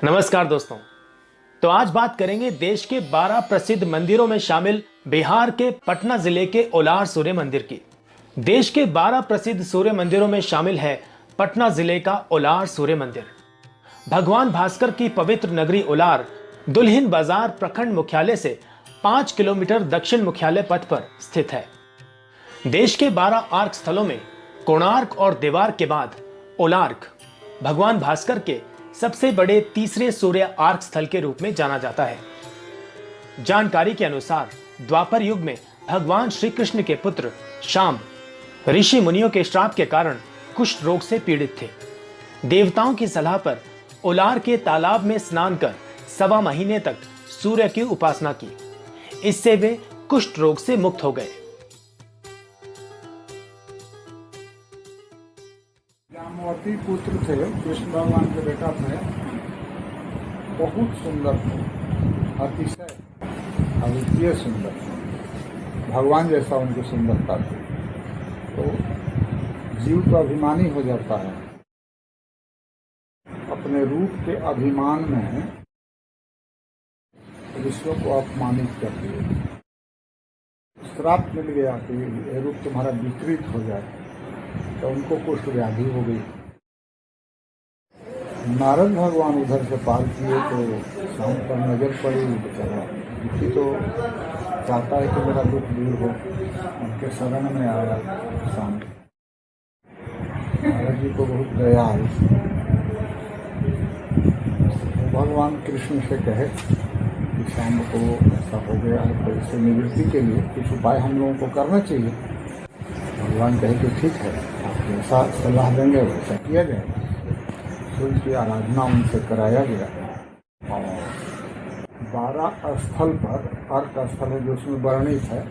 नमस्कार दोस्तों। तो आज बात करेंगे देश के 12 प्रसिद्ध मंदिरों में शामिल बिहार के पटना जिले के उलार सूर्य मंदिर की। देश के 12 प्रसिद्ध सूर्य मंदिरों में शामिल है पटना जिले का उलार सूर्य मंदिर। भगवान भास्कर की पवित्र नगरी उलार दुल्हिन बाजार प्रखंड मुख्यालय से 5 किलोमीटर दक्षिण मुख्यालय पथ पर स्थित है। देश के 12 आर्क स्थलों में कोणार्क और देवार्क के बाद उलार्क भगवान भास्कर के सबसे बड़े तीसरे सूर्य आर्क स्थल के रूप में जाना जाता है। जानकारी के अनुसार द्वापर युग में भगवान श्री कृष्ण के पुत्र शाम ऋषि मुनियों के श्राप के कारण कुष्ठ रोग से पीड़ित थे। देवताओं की सलाह पर उलार के तालाब में स्नान कर 1.25 महीने तक सूर्य की उपासना की। इससे वे कुष्ठ रोग से मुक्त हो गए। जामवती पुत्र थे, कृष्ण भगवान के बेटा थे, बहुत सुंदर थे, अतिशय अद्वितीय सुंदर थे, भगवान जैसा उनकी सुंदरता थी। तो जीव तो अभिमानी हो जाता है, अपने रूप के अभिमान में विश्व को अपमानित कर दिए। श्राप मिल गया कि ये रूप तुम्हारा विकृत हो जाए, तो उनको कुष्ठ व्याधि हो गई। नारद भगवान उधर से पार किए तो शाम पर नजर पड़ी, बेचारा दुखी तो चाहता है कि मेरा दुख दूर हो, उनके शरण में आया शाम। नारद जी को बहुत दया आई, भगवान कृष्ण से कहे कि शाम को ऐसा हो गया है, तो इससे निवृत्ति के लिए कुछ उपाय हम लोगों को करना चाहिए। भगवान कहे कि ठीक है, आप जैसा सलाह देंगे वैसा किया जाएगा। सूर्य की आराधना उनसे कराया गया और 12 स्थल पर अर्क स्थल है जो उसमें वर्णित है।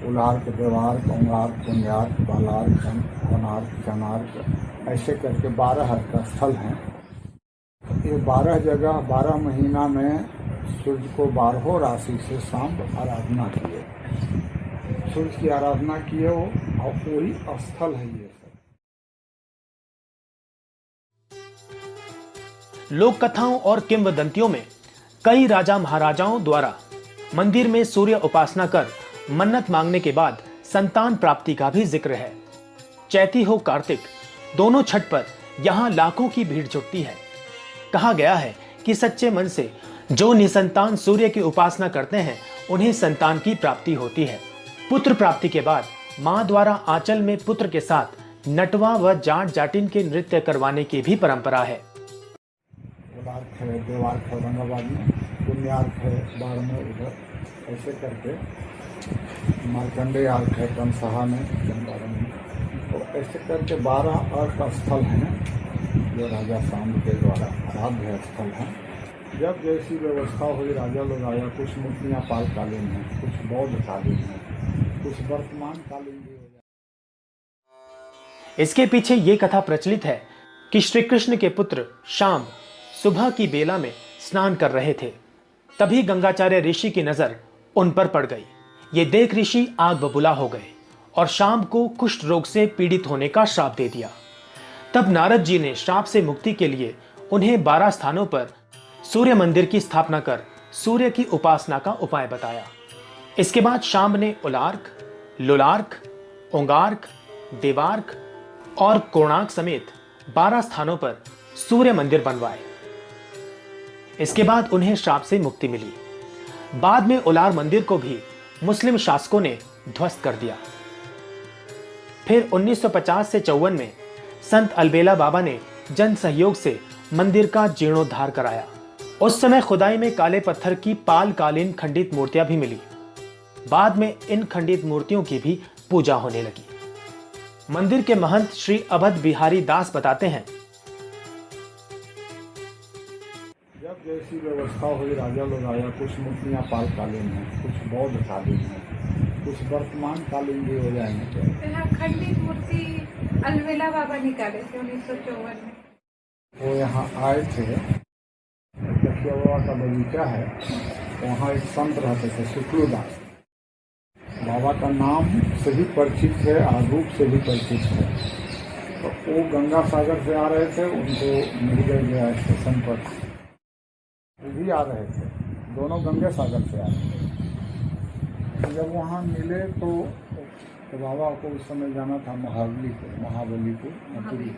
उलार्क, देवार्क, ओंगार्क, पुण्यार्क, बालार्क, वनार्क, चनार्क, ऐसे करके 12 अर्क स्थल हैं। ये 12 जगह 12 महीना में सूर्य को 12 राशि से शाम आराधना किए, सूर्य की आराधना किए वो, और वही स्थल है ये सब। लोक कथाओं और किंवदंतियों में कई राजा महाराजाओं द्वारा मंदिर में सूर्य उपासना कर मन्नत मांगने के बाद संतान प्राप्ति का भी जिक्र है। चैती हो कार्तिक, दोनों छठ पर यहाँ लाखों की भीड़ जुटती है। कहा गया है कि सच्चे मन से जो निसंतान सूर्य की उपासना करते हैं उन्हें संतान की प्राप्ति होती है। पुत्र प्राप्ति के बाद मां द्वारा आंचल में पुत्र के साथ नटवा व जाट जाटिन के नृत्य करवाने की भी परंपरा है। उलार्क है, देवार्क है औरंगाबाद में, पुण्यार्क है बाड़मेर उधर, ऐसे करके मार्कंडेय आर्क है कंसहा में, चंपारण में। तो ऐसे करके 12 अर्क स्थल हैं जो राजा शाम के द्वारा आराध्य स्थल हैं। जब जैसी व्यवस्था हुई राजा लोग आया, कुछ मूर्तियाँ पाल कालीन हैं, कुछ बौद्ध कालीन हैं, कुछ वर्तमान कालीन भी हो जाए। इसके पीछे ये कथा प्रचलित है कि श्री कृष्ण के पुत्र शाम सुबह की बेला में स्नान कर रहे थे। तभी गंगाचार्य ऋषि की नजर उन पर पड़ गई। ये देख ऋषि आग बबूला हो गए और शाम को कुष्ठ रोग से पीड़ित होने का श्राप दे दिया। तब नारद जी ने श्राप से मुक्ति के लिए उन्हें 12 स्थानों पर सूर्य मंदिर की स्थापना कर सूर्य की उपासना का उपाय बताया। इसके बाद शाम ने उलार्क, लुलार्क, ओंगार्क, देवार्क और कोणार्क समेत 12 स्थानों पर सूर्य मंदिर बनवाए। इसके बाद उन्हें श्राप से मुक्ति मिली। बाद में उलार मंदिर को भी मुस्लिम शासकों ने ध्वस्त कर दिया। फिर 1950 से 54 में संत अलबेला बाबा ने जन सहयोग से मंदिर का जीर्णोद्धार कराया। उस समय खुदाई में काले पत्थर की पालकालीन खंडित मूर्तियां भी मिली। बाद में इन खंडित मूर्तियों की भी पूजा होने लगी। मंदिर के महंत श्री अवध बिहारी दास बताते हैं, जब जैसी व्यवस्था हुई राजा लोग आया, कुछ मूर्तियाँ पाल कालीन हैं, कुछ बौद्ध कालीन हैं, कुछ वर्तमान कालीन भी हो जाएंगे। यहाँ खंडित मूर्ति अलबेला बाबा निकाले थे 1954 में। वो यहाँ आए थे, लखिया बाबा का बगीचा है, वहाँ एक संत रहते थे शुक्लदास। बाबा का नाम से भी परिचित है और रूप से भी परिचित है। तो वो गंगा सागर से आ रहे थे, उनको मिल गया स्टेशन पर। वो भी आ रहे थे, दोनों गंगे सागर से आ रहे थे। तो जब वहाँ मिले तो बाबा को उस समय जाना था महाबलीपुर मथुरी।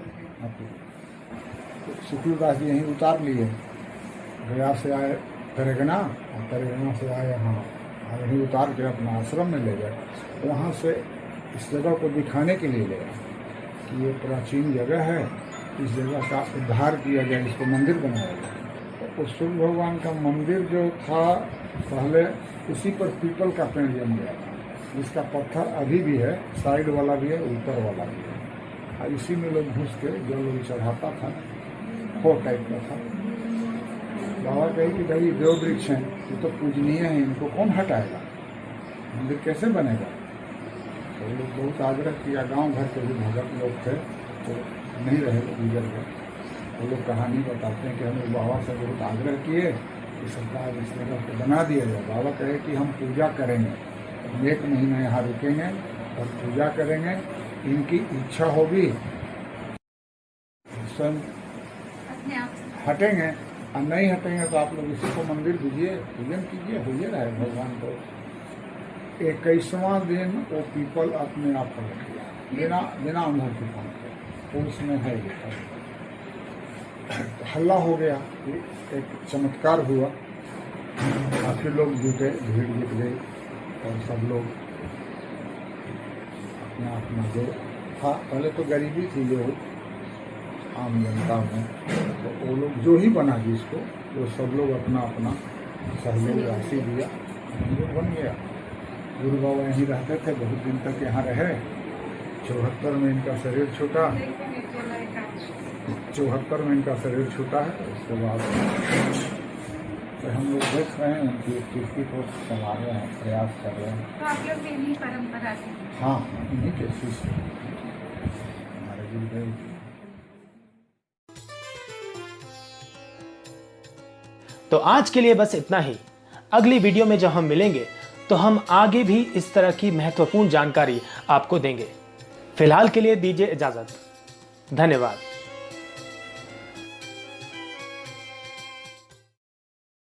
तो शुक्लदास जी यहीं उतार लिए, गया से आए तेलंगाना और तेलंगाना से आए यहाँ, यहीं उतार के अपना आश्रम में ले गए। वहाँ से इस जगह को दिखाने के लिए ले गए कि ये प्राचीन जगह है, इस जगह का उद्धार किया गया, इसको मंदिर बनाया गया। तो सूर्य भगवान का मंदिर जो था पहले उसी पर पीपल का पेड़ जम गया था, जिसका पत्थर अभी भी है, साइड वाला भी है, ऊपर वाला भी है। और इसी में लोग घुस के जो लोग चढ़ाता था, हो टाइप का था। बाबा कहे कि भाई देव वृक्ष हैं, ये तो पूजनीय है, इनको कौन हटाएगा, मंदिर कैसे बनेगा। तो लोग बहुत आग्रह किया, गांव घर के भी भगत लोग थे तो नहीं रहे, गुजर गए। वो लोग कहानी बताते हैं कि हम बाबा से बहुत आग्रह किए कि सरकार इस जगह को बना दिया जाए। बाबा कहे कि हम पूजा करेंगे, 1 महीना यहाँ रुकेंगे और पूजा करेंगे, इनकी इच्छा होगी स्वयं हटेंगे, और नहीं हटेंगे तो आप लोग इसी को मंदिर दीजिए, पूजन कीजिए, हो रहा है भगवान को। 21वां दिन वो पीपल अपने आप पर रख गया, बिना अंधर तूफान के, तो उसमें है लिखा। हल्ला हो गया, एक चमत्कार हुआ, काफी लोग जुटे, भीड़ जुट गई और सब लोग अपना जो था, पहले तो गरीबी थी जो आम जनता में, तो वो लोग जो ही बना जिसको, वो सब लोग अपना सहयोग राशि दिया, मंदिर बन गया। गुरु बाबा यहीं रहते थे, बहुत दिन तक यहाँ रहे। 74 में इनका शरीर छूटा, 74 में इनका शरीर छूटा है। उसके बाद तो हम लोग देख रहे हैं उनकी कीर्ति को चला रहे हैं, प्रयास कर रहे हैं। तो आप लोग यही परंपरा से? हाँ, इन्हीं के शिष्य हमारे गुरुदेव। तो आज के लिए बस इतना ही। अगली वीडियो में जब हम मिलेंगे तो हम आगे भी इस तरह की महत्वपूर्ण जानकारी आपको देंगे। फिलहाल के लिए दीजिए इजाजत। धन्यवाद।